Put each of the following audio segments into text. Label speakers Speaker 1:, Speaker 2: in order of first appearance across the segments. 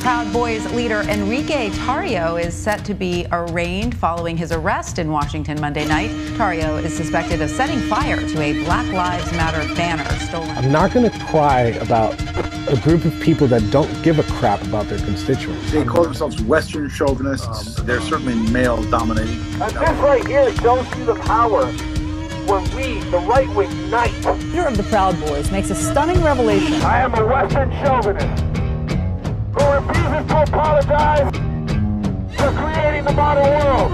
Speaker 1: Proud Boys leader Enrique Tarrio is set to be arraigned following his arrest in Washington Monday night. Tarrio is suspected of setting fire to a Black Lives Matter banner stolen.
Speaker 2: I'm not going to cry about a group of people that don't give a crap about their constituents.
Speaker 3: They call themselves Western chauvinists. They're certainly male-dominated.
Speaker 4: And this right here shows you the power when we, the right wing, unite.
Speaker 5: The leader of the Proud Boys makes a stunning revelation.
Speaker 4: I am a Western chauvinist who refuses to apologize for creating the modern world.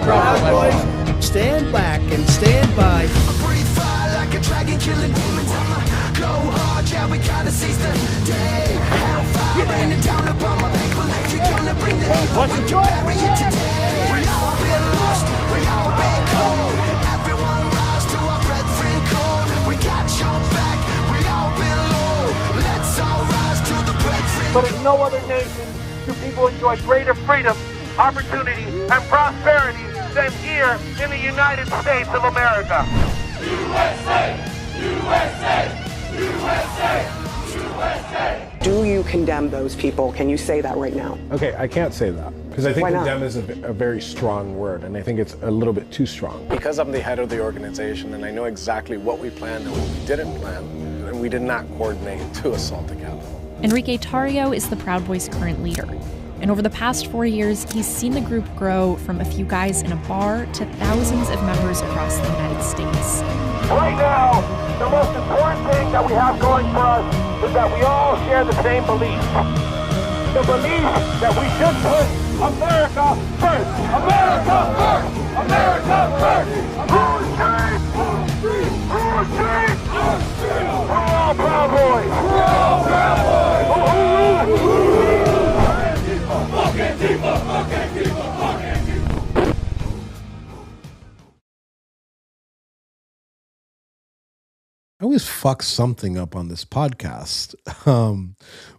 Speaker 6: Proud Boys, stand back and stand by.
Speaker 7: Breathe fire like a dragon killing demons. Go hard, yeah, we gotta seize the day. Hellfire raining down upon my people. You're gonna bring the heat.
Speaker 4: What's the joy?
Speaker 7: Bury it today. We all been lost, we all been cold. Everyone rise to our brethren code. We got your back, we all been low. Let's all rise to the brethren.
Speaker 4: But in no other nation do people enjoy greater freedom, opportunity, and prosperity than here in the United States of America.
Speaker 7: USA! USA! USA! USA!
Speaker 8: Do you condemn those people? Can you say that right now?
Speaker 2: Okay, I can't say that because I think
Speaker 8: Why not?
Speaker 2: condemn is a very strong word, and I think it's a little bit too strong. Because I'm the head of the organization and I know exactly what we planned and what we didn't plan, and we did not coordinate to assault the Capitol.
Speaker 9: Enrique Tarrio is the Proud Boys' current leader. And over the past 4 years, he's seen the group grow from a few guys in a bar to thousands of members across the United States.
Speaker 4: Right now, the most important thing that we have going for us is that we all share the same belief. The belief that we should put America first. America first! America first! Who's safe? Who's safe? We're all Proud Boys! We're all Proud Boys!
Speaker 10: I always fuck something up on this podcast.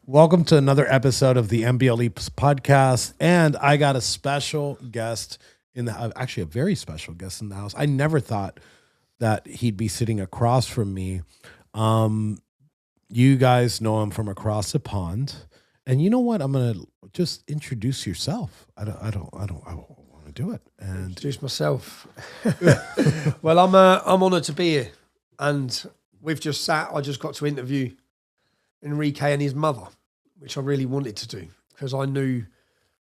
Speaker 10: Welcome to another episode of the NBLE podcast. And I got a special guest actually a very special guest in the house. I never thought that he'd be sitting across from me. You guys know him from across the pond. And you know what? I'm going to just introduce yourself. I don't want to do it. And
Speaker 6: Introduce myself. Well, I'm honoured to be here. And I just got to interview Enrique and his mother, which I really wanted to do because I knew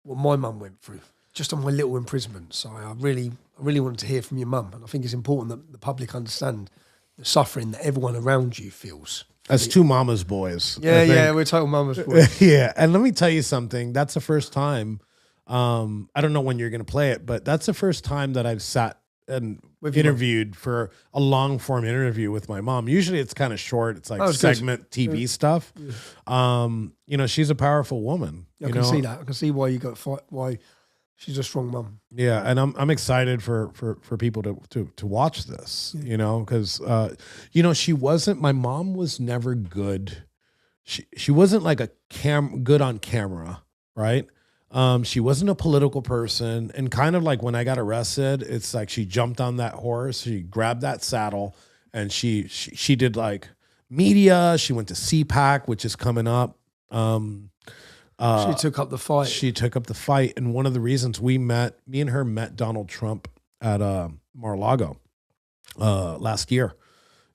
Speaker 6: what my mum went through just on my little imprisonment. So I really wanted to hear from your mum. And I think it's important that the public understand the suffering that everyone around you feels.
Speaker 10: As two mama's boys.
Speaker 6: Yeah, we're total mama's boys.
Speaker 10: Yeah, and let me tell you something. That's the first time, I don't know when you're going to play it, but that's the first time that I've sat and interviewed for a long form interview with my mom. Usually it's kind of short. It's like segment good. TV stuff. Yeah. She's a powerful woman.
Speaker 6: I can see that. I can see why why she's a strong mom.
Speaker 10: Yeah. And I'm excited for people to watch this, because, my mom was never good. She wasn't like good on camera. Right. She wasn't a political person, and kind of like when I got arrested, it's like she jumped on that horse, she grabbed that saddle, and she did like media. She went to CPAC, which is coming up.
Speaker 6: She took up the fight.
Speaker 10: She took up the fight, and one of the reasons me and her met Donald Trump at Mar-a-Lago last year.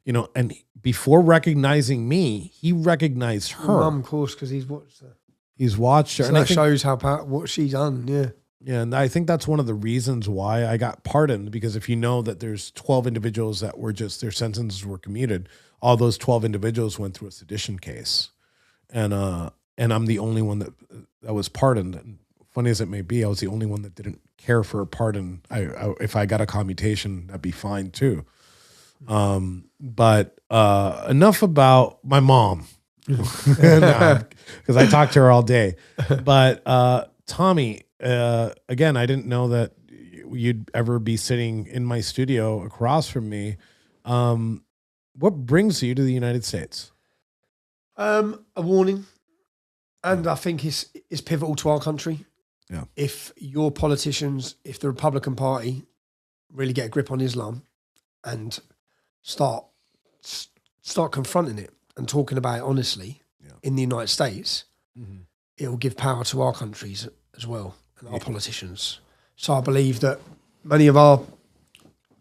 Speaker 10: And before recognizing me, he recognized her.
Speaker 6: Mum, of course, because he's watched her.
Speaker 10: He's watched her.
Speaker 6: So that shows what she's done, yeah.
Speaker 10: Yeah, and I think that's one of the reasons why I got pardoned, because if you know that there's 12 individuals that were their sentences were commuted, all those 12 individuals went through a sedition case. And I'm the only one that was pardoned. And funny as it may be, I was the only one that didn't care for a pardon. If I got a commutation, that'd be fine too. But enough about my mom. Because I talked to her all day. But Tommy, again, I didn't know that you'd ever be sitting in my studio across from me. What brings you to the United States?
Speaker 6: A warning, and I think it's pivotal to our country.
Speaker 10: Yeah.
Speaker 6: If your politicians, if the Republican Party really get a grip on Islam and start confronting it and talking about it honestly in the United States, it will give power to our countries as well and our politicians. So I believe that many of our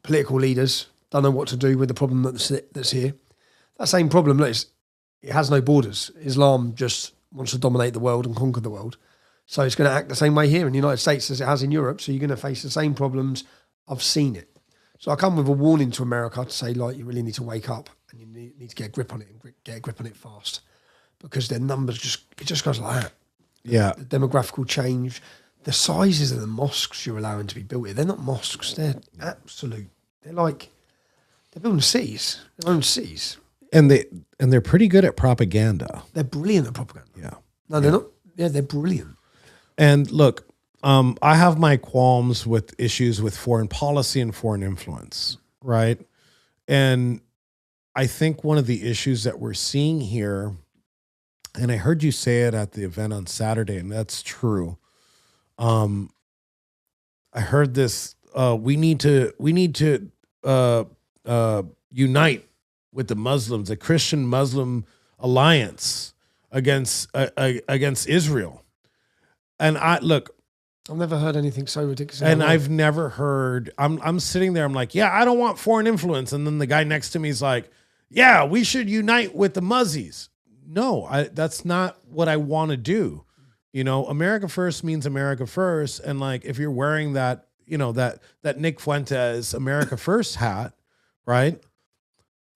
Speaker 6: political leaders don't know what to do with the problem that's here. That same problem, it has no borders. Islam just wants to dominate the world and conquer the world. So it's going to act the same way here in the United States as it has in Europe. So you're going to face the same problems. I've seen it. So I come with a warning to America to say, like, you really need to wake up and you need to get a grip on it and get a grip on it fast, because their numbers just goes like that.
Speaker 10: Yeah.
Speaker 6: The demographical change, the sizes of the mosques you're allowing to be built here, they're not mosques. They're absolute. They're building cities, their own cities.
Speaker 10: And they're pretty good at propaganda.
Speaker 6: They're brilliant at propaganda.
Speaker 10: Yeah.
Speaker 6: No, they're not. Yeah, they're brilliant.
Speaker 10: And look, I have my qualms with issues with foreign policy and foreign influence, right? And I think one of the issues that we're seeing here, and I heard you say it at the event on Saturday, and that's true. I heard this. We need to unite with the Muslims, a Christian-Muslim alliance against Israel. And I've
Speaker 6: never heard anything so ridiculous.
Speaker 10: And I've never heard. I'm sitting there. I'm like, yeah, I don't want foreign influence. And then the guy next to me is like, yeah, we should unite with the Muzzies. No, that's not what I want to do. You know, America first means America first. And like, if you're wearing that, you know, that Nick Fuentes America First hat, right?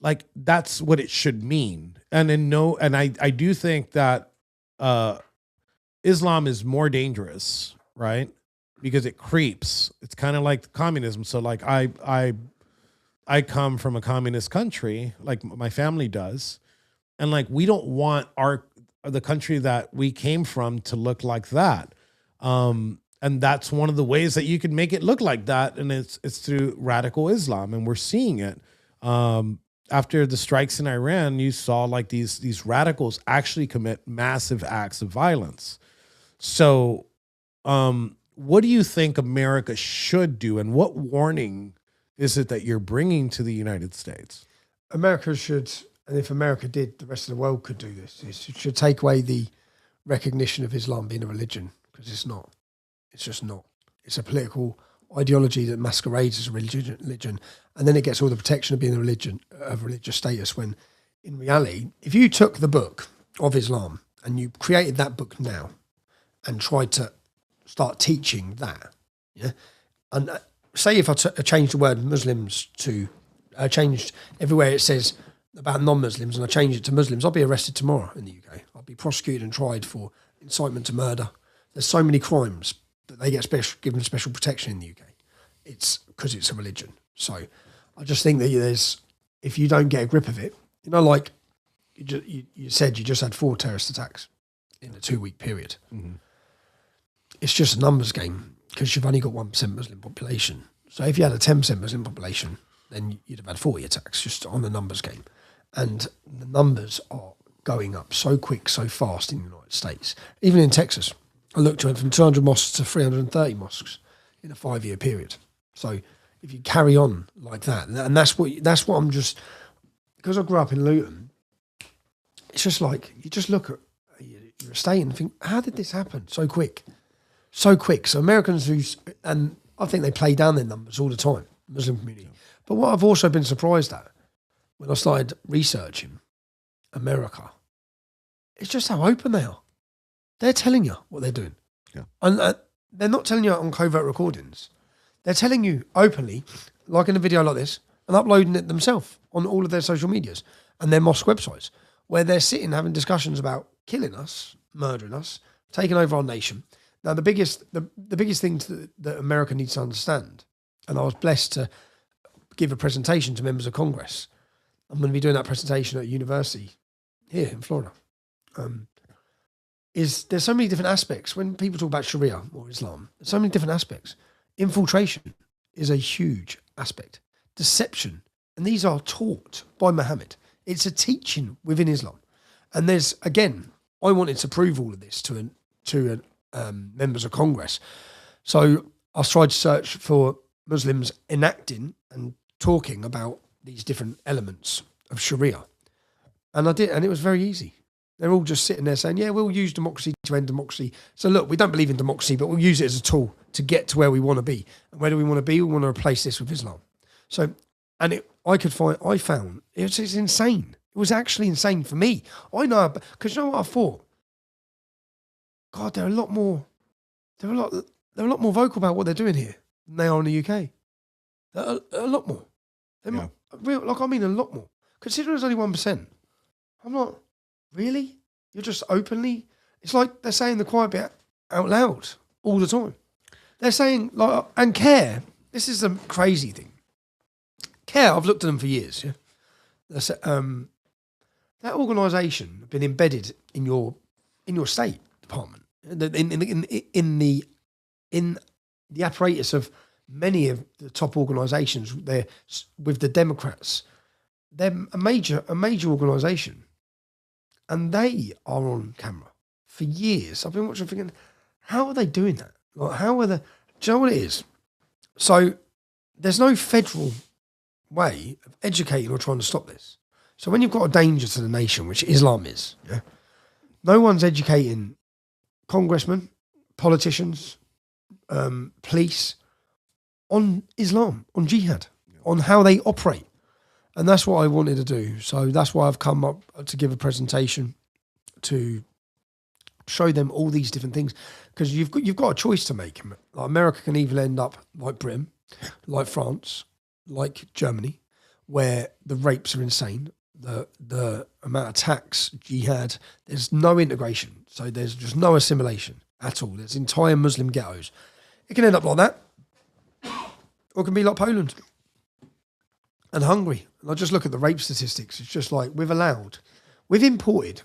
Speaker 10: Like, that's what it should mean. And I do think that Islam is more dangerous, right? Because it creeps. It's kind of like communism. So like I come from a communist country, like my family does. And like, we don't want the country that we came from to look like that. And that's one of the ways that you can make it look like that. And it's through radical Islam. And we're seeing it. After the strikes in Iran, you saw like these radicals actually commit massive acts of violence. So what do you think America should do? And what warning is it that you're bringing to the United States?
Speaker 6: America should, and if America did, the rest of the world could do this. It should take away the recognition of Islam being a religion, because it's not. It's just not. It's a political ideology that masquerades as a religion, and then it gets all the protection of being a religion, of religious status, when in reality, if you took the book of Islam and you created that book now and tried to start teaching that, yeah, and say if I changed the word Muslims to, changed everywhere it says about non-Muslims and I changed it to Muslims, I'll be arrested tomorrow in the UK. I'll be prosecuted and tried for incitement to murder. There's so many crimes that they get given special protection in the UK. It's because it's a religion. So I just think that if you don't get a grip of it, you know, like you said, you just had 4 terrorist attacks in a 2-week period. Mm-hmm. It's just a numbers game, because you've only got 1% Muslim population. So if you had a 10% Muslim population, then you'd have had 40 attacks just on the numbers game. And the numbers are going up so quick, so fast in the United States. Even in Texas, I looked at it from 200 mosques to 330 mosques in a 5-year period. So if you carry on like that, and that's what I'm just, because I grew up in Luton, it's just like, you just look at your estate and think, how did this happen so quick? So quick. So Americans and I think they play down their numbers all the time, Muslim community. But what I've also been surprised at when I started researching America, it's just how open they are. They're telling you what they're doing. Yeah. And they're not telling you on covert recordings. They're telling you openly, like in a video like this, and uploading it themselves on all of their social medias and their mosque websites, where they're sitting having discussions about killing us, murdering us, taking over our nation. Now, the biggest thing that America needs to understand, and I was blessed to give a presentation to members of Congress. I'm going to be doing that presentation at a university here in Florida. There's so many different aspects. When people talk about Sharia or Islam, there's so many different aspects. Infiltration is a huge aspect. Deception, and these are taught by Muhammad. It's a teaching within Islam. And there's, again, I wanted to prove all of this to members of Congress. So I tried to search for Muslims enacting and talking about these different elements of Sharia. And I did, and it was very easy. They're all just sitting there saying, yeah, we'll use democracy to end democracy. So look, we don't believe in democracy, but we'll use it as a tool to get to where we want to be. And where do we want to be? We want to replace this with Islam. So, and I found it's insane. It was actually insane for me. I know, because you know what I thought? God, they're a lot more vocal about what they're doing here than they are in the UK. A lot more. A lot more. Considering it's only 1%, I'm not, really? You're just openly, it's like they're saying the quiet bit out loud all the time. They're saying, like, and CARE, this is the crazy thing. CARE, I've looked at them for years, yeah. That organisation has been embedded in your State Department, in the apparatus of many of the top organisations. They're with the Democrats. They're a major organisation, and they are on camera for years. I've been watching, thinking, how are they doing that? Like, how are they? Do you know what it is? So there's no federal way of educating or trying to stop this. So when you've got a danger to the nation, which Islam is, yeah, no one's educating congressmen, politicians, police on Islam, on jihad, on how they operate. And that's what I wanted to do. So that's why I've come up to give a presentation to show them all these different things. Because you've got a choice to make. Like, America can either end up like Britain, like France, like Germany, where the rapes are insane, the amount of tax, jihad, there's no integration. So there's just no assimilation at all. There's entire Muslim ghettos. It can end up like that. Or it can be like Poland and Hungary. And I just look at the rape statistics. It's just like we've imported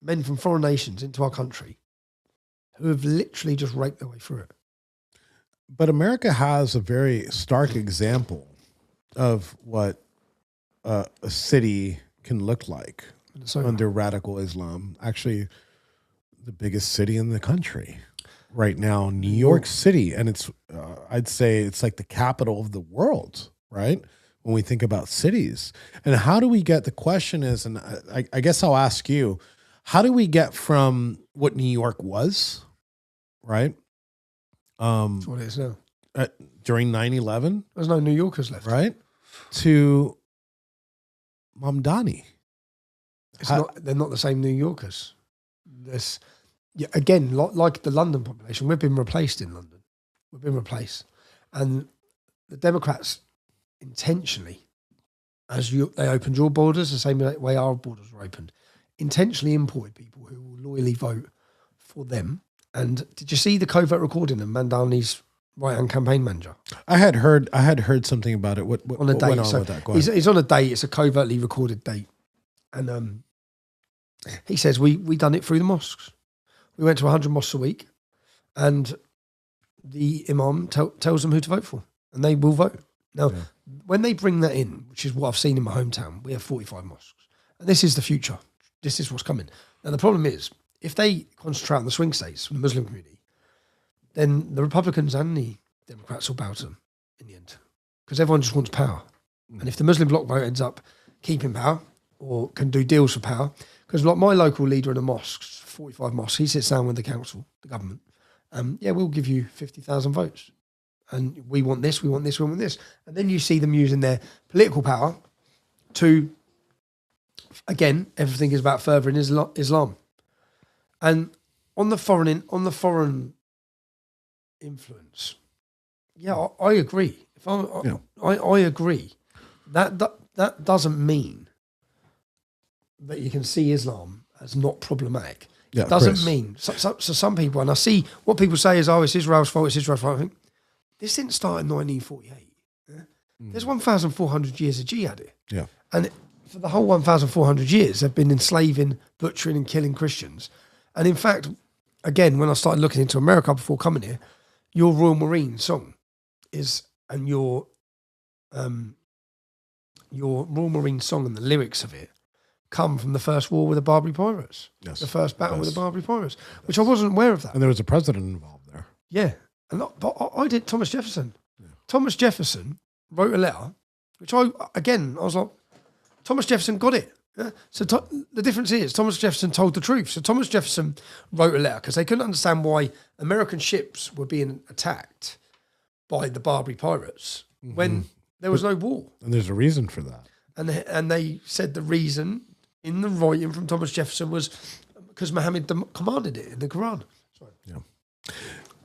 Speaker 6: men from foreign nations into our country who have literally just raped their way through it.
Speaker 10: But America has a very stark example of what a city can look like under radical Islam. Actually, the biggest city in the country right now, New York City. And it's, I'd say it's like the capital of the world, right? When we think about cities. And how do we get, the question is, and I guess I'll ask you, how do we get from what New York was, right?
Speaker 6: That's what it is now.
Speaker 10: During 9/11.
Speaker 6: There's no New Yorkers left.
Speaker 10: Right? To Mamdani.
Speaker 6: They're not the same New Yorkers. Again, like the London population, we've been replaced in London. We've been replaced. And the Democrats intentionally, they opened your borders the same way our borders were opened, intentionally imported people who will loyally vote for them. And did you see the covert recording of Mandani's right-hand campaign manager?
Speaker 10: I had heard something about it. What
Speaker 6: on a date?
Speaker 10: Went on
Speaker 6: so
Speaker 10: with that?
Speaker 6: He's on a date. It's a covertly recorded date, and he says we done it through the mosques. We went to 100 mosques a week, and the imam tells them who to vote for, and they will vote. Now, when they bring that in, which is what I've seen in my hometown, we have 45 mosques, and this is the future. This is what's coming. Now, the problem is, if they concentrate on the swing states, the Muslim community, then the Republicans and the Democrats will bow to them in the end, because everyone just wants power. And if the Muslim bloc vote ends up keeping power or can do deals for power, because like my local leader in the mosques, 45 mosques, he sits down with the council, the government, we'll give you 50,000 votes. And we want this, we want this, we want this. And then you see them using their political power to, again, everything is about furthering Islam. And on the foreign influence, I agree. I agree. That doesn't mean that you can see Islam as not problematic.
Speaker 10: Yeah,
Speaker 6: it doesn't
Speaker 10: Chris.
Speaker 6: mean so some people, and I see what people say is, it's Israel's fault. It's Israel's fault. I think this didn't start in 1948. Yeah? There's 1,400 years of jihad here.
Speaker 10: Yeah,
Speaker 6: and for the whole 1,400 years, they've been enslaving, butchering, and killing Christians. And in fact, again, when I started looking into America before coming here, your Royal Marine song is, and your Royal Marine song and the lyrics of it come from the first war with the Barbary pirates.
Speaker 10: Yes.
Speaker 6: The first battle with the Barbary pirates, which I wasn't aware of that.
Speaker 10: and there was a president involved there.
Speaker 6: Yeah. But I did Thomas Jefferson. Yeah. Thomas Jefferson wrote a letter, which I was like, Thomas Jefferson got it. Yeah. So the difference is Thomas Jefferson told the truth. So Thomas Jefferson wrote a letter because they couldn't understand why American ships were being attacked by the Barbary pirates when there was no war.
Speaker 10: And there's a reason for that.
Speaker 6: And they said the reason in the writing from Thomas Jefferson was because Muhammad commanded it in the Quran. Sorry.
Speaker 10: Yeah.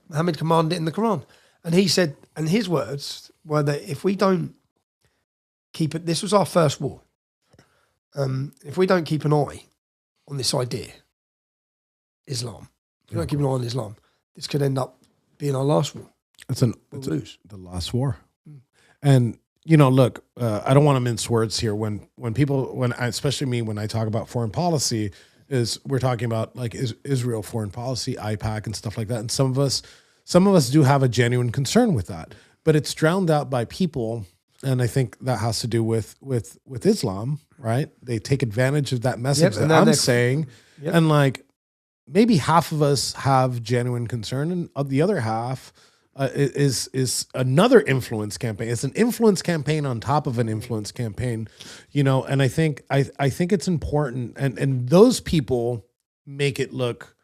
Speaker 6: Muhammad commanded it in the Quran. And he said, and his words were that if we don't keep it, this was our first war. If we don't keep an eye on this idea, Islam, if we don't keep an eye on Islam, this could end up being our last war. We'll lose.
Speaker 10: The last war. And, you know, look, I don't want to mince words here. When especially me, when I talk about foreign policy, we're talking about like Israel foreign policy, IPAC and stuff like that. And some of us do have a genuine concern with that, but it's drowned out by people. And I think that has to do with Islam, right? They take advantage of that message that I'm saying.
Speaker 6: Yep.
Speaker 10: And like maybe half of us have genuine concern, and the other half is another influence campaign. It's an influence campaign on top of an influence campaign, you know. And I think it's important, and those people make it look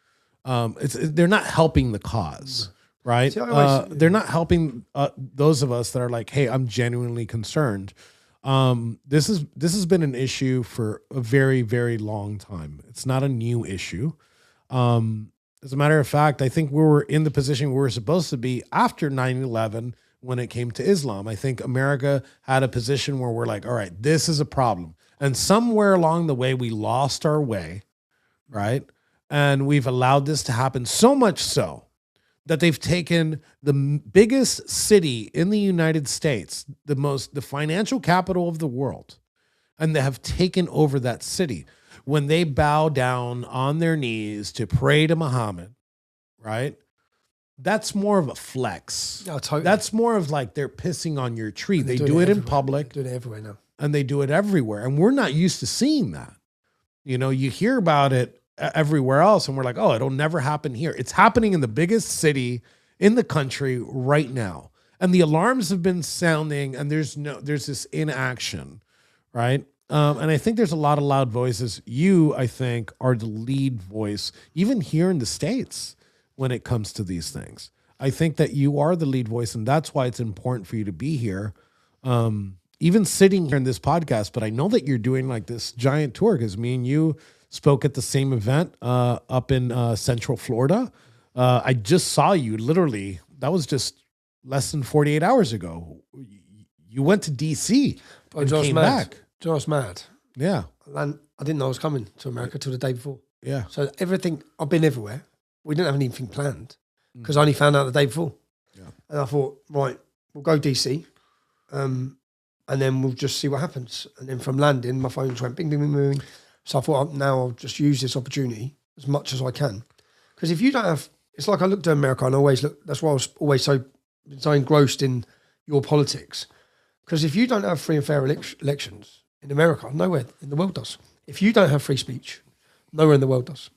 Speaker 10: they're not helping the cause. Right. They're not helping those of us that are like, hey, I'm genuinely concerned. This has been an issue for a very, very long time. It's not a new issue. As a matter of fact, I think we were in the position we were supposed to be after 9/11 when it came to Islam. I think America had a position where we're like, all right, this is a problem. And somewhere along the way, we lost our way. Right. And we've allowed this to happen so much so that they've taken the biggest city in the United States, the financial capital of the world, and they have taken over that city. When they bow down on their knees to pray to Muhammad, right? That's more of a flex.
Speaker 6: Oh, totally.
Speaker 10: That's more of like they're pissing on your tree. They do it in public.
Speaker 6: They do it everywhere now.
Speaker 10: And they do it everywhere. And we're not used to seeing that. You know, you hear about it everywhere else, and we're like, oh, it'll never happen here. It's happening in the biggest city in the country right now, and the alarms have been sounding, and there's this inaction, right? And I think there's a lot of loud voices. You, I think, are the lead voice, even here in the States, when it comes to these things. I think that you are the lead voice, and that's why it's important for you to be here, even sitting here in this podcast. But I know that you're doing like this giant tour because me and you spoke at the same event up in Central Florida. I just saw you literally. That was just less than 48 hours ago. You went to DC and came back.
Speaker 6: Just mad.
Speaker 10: Yeah.
Speaker 6: And I didn't know I was coming to America till the day before.
Speaker 10: Yeah.
Speaker 6: So everything, I've been everywhere. We didn't have anything planned because I only found out the day before.
Speaker 10: Yeah.
Speaker 6: And I thought, right, we'll go DC and then we'll just see what happens. And then from landing, my phone just went bing, bing, bing, bing. So I thought, now I'll just use this opportunity as much as I can. Because if you don't have, it's like I looked at America and always look, that's why I was always so engrossed in your politics. Because if you don't have free and fair elections in America, nowhere in the world does. If you don't have free speech, nowhere in the world does.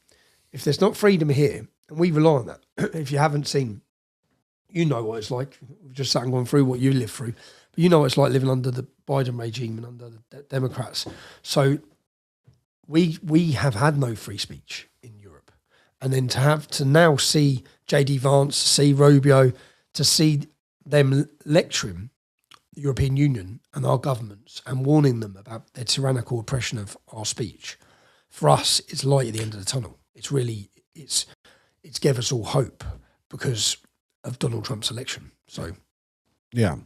Speaker 6: If there's not freedom here, and we rely on that, if you haven't seen, you know what it's like. We've just sat and gone through what you lived through. But you know what it's like living under the Biden regime and under the Democrats. So we have had no free speech in Europe. And then to now see J.D. Vance, see Rubio, to see them lecturing the European Union and our governments and warning them about their tyrannical oppression of our speech, for us, it's light at the end of the tunnel. It's really, it's gave us all hope because of Donald Trump's election. So,
Speaker 10: yeah.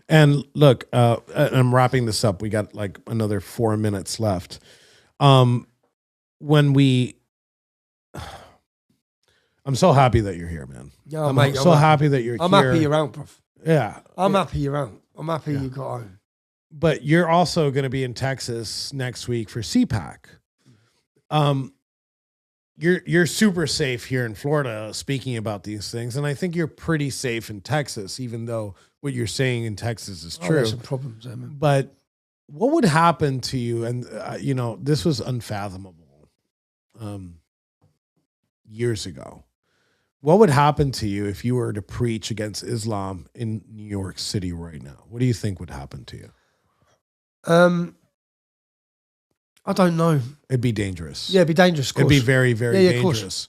Speaker 10: And look, I'm wrapping this up. We got like another 4 minutes left. I'm so happy that you're here, man.
Speaker 6: Yeah,
Speaker 10: I'm
Speaker 6: mate,
Speaker 10: so happy that you're here.
Speaker 6: I'm happy you're out, bro.
Speaker 10: Yeah.
Speaker 6: I'm happy you're out. I'm happy you got home.
Speaker 10: But you're also going to be in Texas next week for CPAC. You're super safe here in Florida speaking about these things, and I think you're pretty safe in Texas, even though what you're saying in Texas is true.
Speaker 6: There's some problems there, man.
Speaker 10: But what would happen to you? And this was unfathomable years ago. What would happen to you if you were to preach against Islam in New York City right now? What do you think would happen to you?
Speaker 6: I don't know.
Speaker 10: It'd be dangerous.
Speaker 6: Yeah, it'd be dangerous. Of course.
Speaker 10: It'd be very, very
Speaker 6: Yeah, of course.
Speaker 10: dangerous.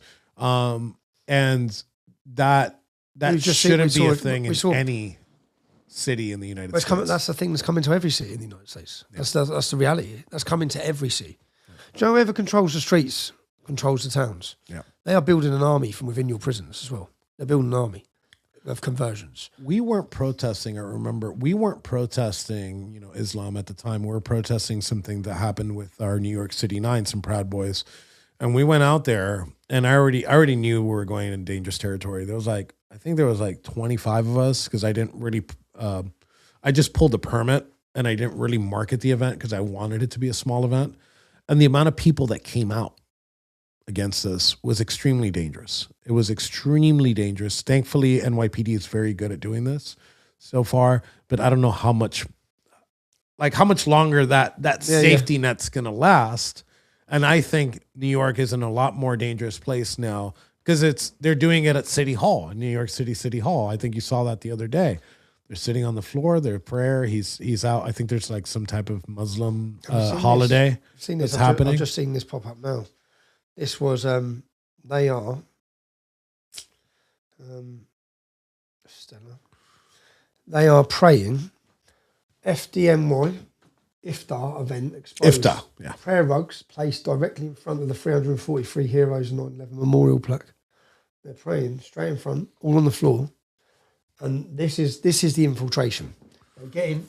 Speaker 10: And that shouldn't be a thing in any city in the United States.
Speaker 6: That's the thing that's coming to every city in the United States. Yeah. That's the reality. That's coming to every city. Do you know whoever controls the streets controls the towns?
Speaker 10: Yeah.
Speaker 6: They are building an army from within your prisons as well. They're building an army of conversions.
Speaker 10: We weren't protesting, I remember, Islam at the time. We were protesting something that happened with our New York City Nine, some Proud Boys. And we went out there, and I already knew we were going in dangerous territory. There was I think there was 25 of us, because I didn't really, I just pulled the permit, and I didn't really market the event because I wanted it to be a small event. And the amount of people that came out against us was extremely dangerous. It was extremely dangerous. Thankfully, NYPD is very good at doing this so far, but I don't know how much longer that safety net's going to last. And I think New York is in a lot more dangerous place now because they're doing it at City Hall, in New York City Hall. I think you saw that the other day. They're sitting on the floor, they're prayer. He's out. I think there's some type of Muslim holiday that's happening.
Speaker 6: I've just seen this pop up now. This was, they are, Stella. They are praying FDNY, Iftar event exposed.
Speaker 10: Iftar, yeah.
Speaker 6: Prayer rugs placed directly in front of the 343 Heroes 9/11 Memorial plaque. They're praying straight in front, all on the floor. And this is the infiltration. They get in,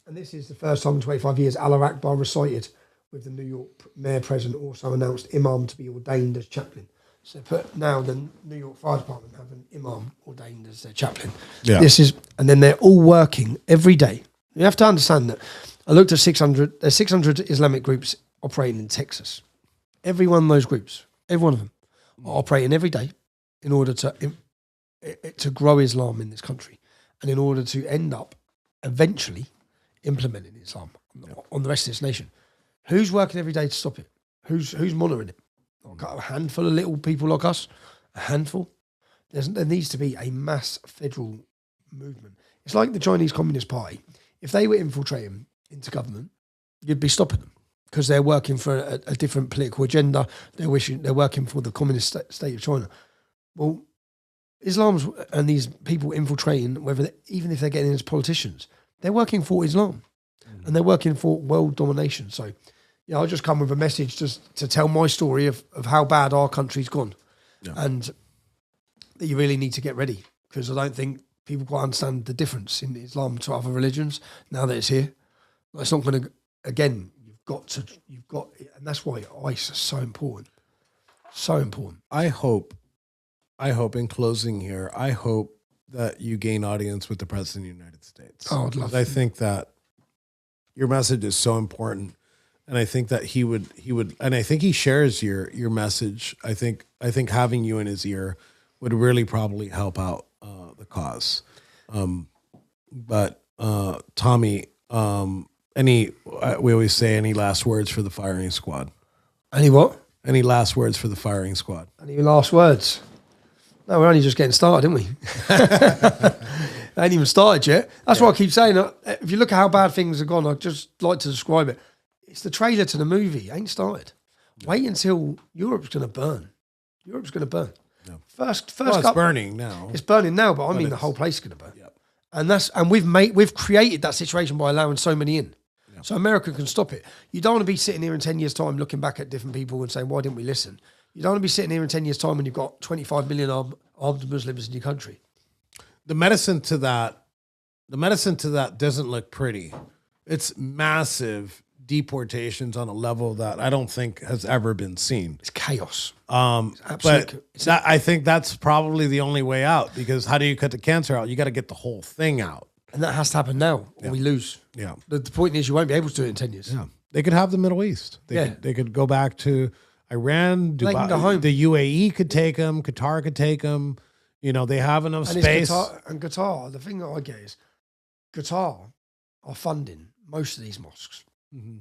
Speaker 6: and this is the first time in 25 years Allah Akbar recited, with the New York mayor present, also announced imam to be ordained as chaplain. So now the New York Fire Department have an imam ordained as their chaplain.
Speaker 10: Yeah.
Speaker 6: And then they're all working every day. You have to understand that. I looked at 600. There's 600 Islamic groups operating in Texas. Every one of those groups, every one of them, are operating every day in order to grow Islam in this country, and in order to end up eventually implementing Islam on the rest of this nation. Who's working every day to stop it? Who's monitoring it? A handful of little people like us? A handful? There needs to be a mass federal movement. It's like the Chinese Communist Party. If they were infiltrating into government, you'd be stopping them because they're working for a different political agenda. They're working for the communist state of China. Well, Islam's and these people infiltrating, even if they're getting in as politicians, they're working for Islam, and they're working for world domination. So, I'll just come with a message just to tell my story of how bad our country's gone, and that you really need to get ready, because I don't think people quite understand the difference in Islam to other religions now that it's here. It's not going to. Again, you've got, and that's why ICE is so important. So important.
Speaker 10: I hope in closing here, I hope that you gain audience with the President of the United States.
Speaker 6: Oh, I'd love
Speaker 10: I think that your message is so important. And I think that he would, and I think he shares your message. I think having you in his ear would really probably help out the cause. But Tommy, we always say, any last words for the firing squad?
Speaker 6: Any what?
Speaker 10: Any last words for the firing squad?
Speaker 6: Any last words? No, we're only just getting started, aren't we? I ain't even started yet. That's what I keep saying. If you look at how bad things have gone, I'd just like to describe it. It's the trailer to the movie. It ain't started. Wait until Europe's going to burn. Europe's going to burn.
Speaker 10: Yeah.
Speaker 6: First,
Speaker 10: it's burning now.
Speaker 6: It's burning now, but I mean the whole place is going to burn. Yep. And we've created that situation by allowing so many in. Yep. So America can stop it. You don't want to be sitting here in 10 years' time looking back at different people and saying, why didn't we listen? You don't want to be sitting here in 10 years' time when you've got 25 million armed Muslims in your country.
Speaker 10: The medicine to that doesn't look pretty. It's massive deportations on a level that I don't think has ever been seen.
Speaker 6: It's chaos.
Speaker 10: I think that's probably the only way out, because how do you cut the cancer out? You got to get the whole thing out.
Speaker 6: And that has to happen now, or we lose.
Speaker 10: Yeah.
Speaker 6: The point is, you won't be able to do it in 10 years.
Speaker 10: Yeah. They could have the Middle East. They could go back to Iran, Dubai.
Speaker 6: They can go home.
Speaker 10: The UAE could take them. Qatar could take them. They have enough space.
Speaker 6: Qatar, the thing that I get is Qatar are funding most of these mosques.
Speaker 10: Mm-hmm.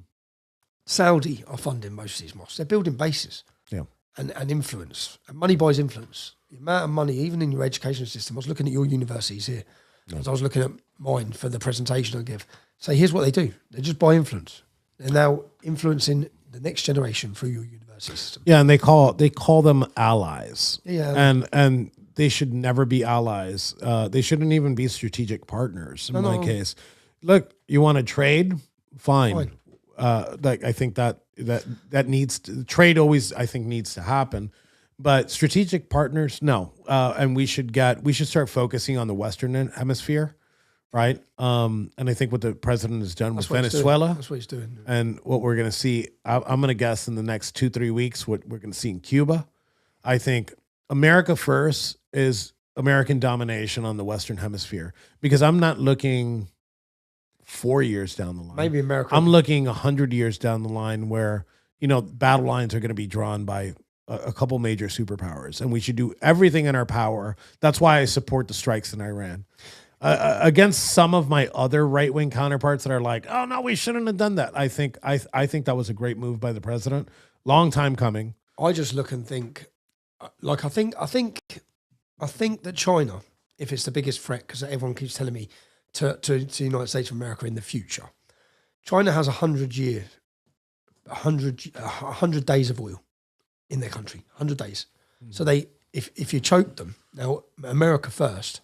Speaker 6: Saudi are funding most of these mosques. They're building bases.
Speaker 10: Yeah.
Speaker 6: And influence. And money buys influence. The amount of money, even in your education system, I was looking at your universities here. As I was looking at mine for the presentation I give. So here's what they do. They just buy influence. They're now influencing the next generation through your university system.
Speaker 10: Yeah, and they call them allies.
Speaker 6: Yeah.
Speaker 10: And they should never be allies. They shouldn't even be strategic partners in my case. Look, you want to trade? Fine. Like I think that needs to, trade always I think needs to happen. But strategic partners, no. And we should start focusing on the Western Hemisphere, right? And I think what the president has done with Venezuela,
Speaker 6: that's what he's doing.
Speaker 10: And what we're going to see, I'm going to guess in the next 2-3 weeks, what we're going to see in Cuba. I think America first is American domination on the Western Hemisphere, because I'm not looking 4 years down the line.
Speaker 6: Maybe America.
Speaker 10: I'm looking 100 years down the line where, battle lines are going to be drawn by a couple major superpowers, and we should do everything in our power. That's why I support the strikes in Iran. Against some of my other right-wing counterparts that are like, oh no, we shouldn't have done that. I think that was a great move by the president. Long time coming.
Speaker 6: I just look and think, like I think that China, if it's the biggest threat, because everyone keeps telling me to the United States of America in the future, China has 100 days of oil in their country, 100 days. So if you choke them, now America first,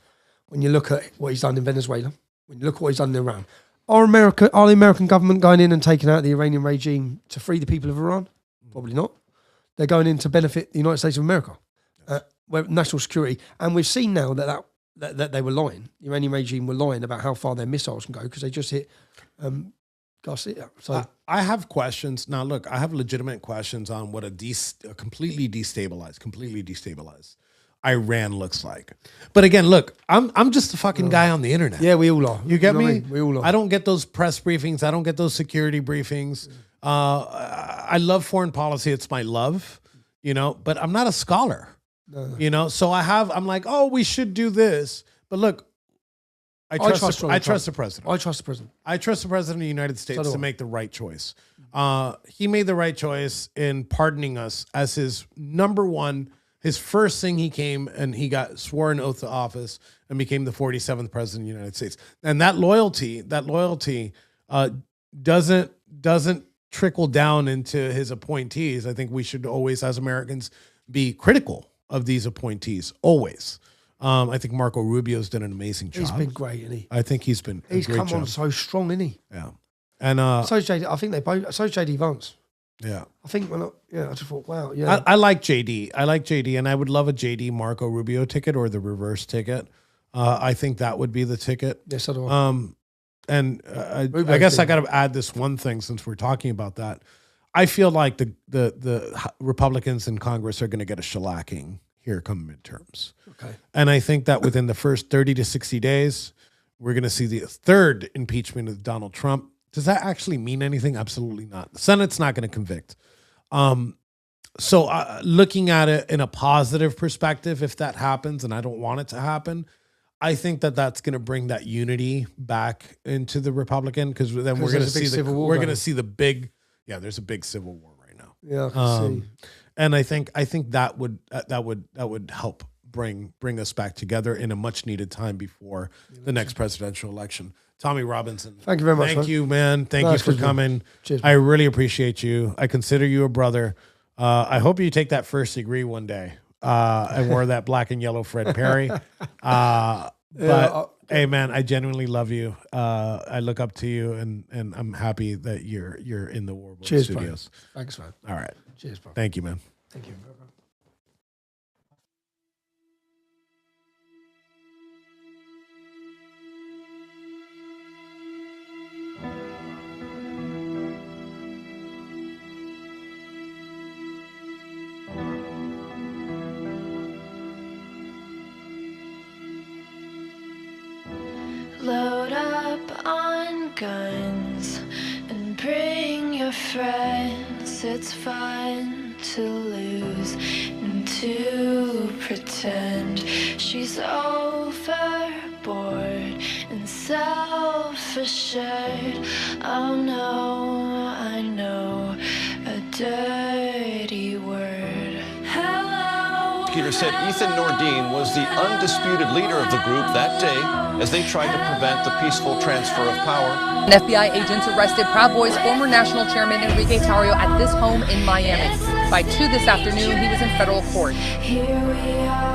Speaker 6: when you look at what he's done in Venezuela, when you look at what he's done in Iran, are the American government going in and taking out the Iranian regime to free the people of Iran? Probably not. They're going in to benefit the United States of America, national security. And we've seen now that they were lying. The Iranian regime were lying about how far their missiles can go because they just hit Garcia. So
Speaker 10: I have questions. Now, look, I have legitimate questions on what a completely destabilized Iran looks like. But again, look, I'm just a fucking guy on the internet.
Speaker 6: Yeah, we all are.
Speaker 10: You get me?
Speaker 6: We all are.
Speaker 10: I don't get those press briefings. I don't get those security briefings. I love foreign policy. It's my love, but I'm not a scholar, so I'm like, oh, we should do this. But look, I trust the president.
Speaker 6: I trust the president.
Speaker 10: I trust the president of the United States to make the right choice. He made the right choice in pardoning us as his number one. His first thing, he came and he got sworn oath to office and became the 47th president of the United States. And that loyalty doesn't trickle down into his appointees. I think we should always, as Americans, be critical of these appointees. Always. I think Marco Rubio's done an amazing job.
Speaker 6: He's been great, isn't he?
Speaker 10: I think he's been.
Speaker 6: He's
Speaker 10: a great
Speaker 6: come
Speaker 10: job.
Speaker 6: on so strong, isn't he?
Speaker 10: Yeah. And
Speaker 6: so's JD. I think they both. So's JD Vance.
Speaker 10: Yeah.
Speaker 6: I think I just thought, wow, yeah.
Speaker 10: I like JD. And I would love a JD Marco Rubio ticket or the reverse ticket. I think that would be the ticket.
Speaker 6: Yes, so do I.
Speaker 10: And I guess I got to add this one thing since we're talking about that. I feel like the Republicans in Congress are going to get a shellacking here come midterms.
Speaker 6: Okay.
Speaker 10: And I think that within the first 30 to 60 days, we're going to see the third impeachment of Donald Trump. Does that actually mean anything? Absolutely not. The Senate's not going to convict. So looking at it in a positive perspective, if that happens, and I don't want it to happen, I think that's going to bring that unity back into the Republican, because then we're going to see the big. Yeah, there's a big civil war right now.
Speaker 6: Yeah, I can see.
Speaker 10: And I think that would help bring us back together in a much needed time before the next presidential election. Tommy Robinson,
Speaker 6: thank you very much.
Speaker 10: Thank you, man. Thank you for coming.
Speaker 6: Cheers,
Speaker 10: I really appreciate you. I consider you a brother. I hope you take that first degree one day and wear that black and yellow Fred Perry. Hey, man, I genuinely love you. I look up to you, and I'm happy that you're in the Warboard Studios.
Speaker 6: Bro. Thanks, man.
Speaker 10: All right.
Speaker 6: Cheers, bro.
Speaker 10: Thank you, man.
Speaker 6: Thank you.
Speaker 11: Load up on guns and bring your friends. It's fun to lose and to pretend she's overboard and self-assured. Oh no, I know a dirty word. Hello.
Speaker 12: Peter said Ethan Nordine was the undisputed leader of the group that day as they tried to prevent the peaceful transfer of power.
Speaker 13: An FBI agents arrested Proud Boys former national chairman Enrique Tarrio at this home in Miami. By 2 this afternoon, he was in federal court.
Speaker 11: Here we are.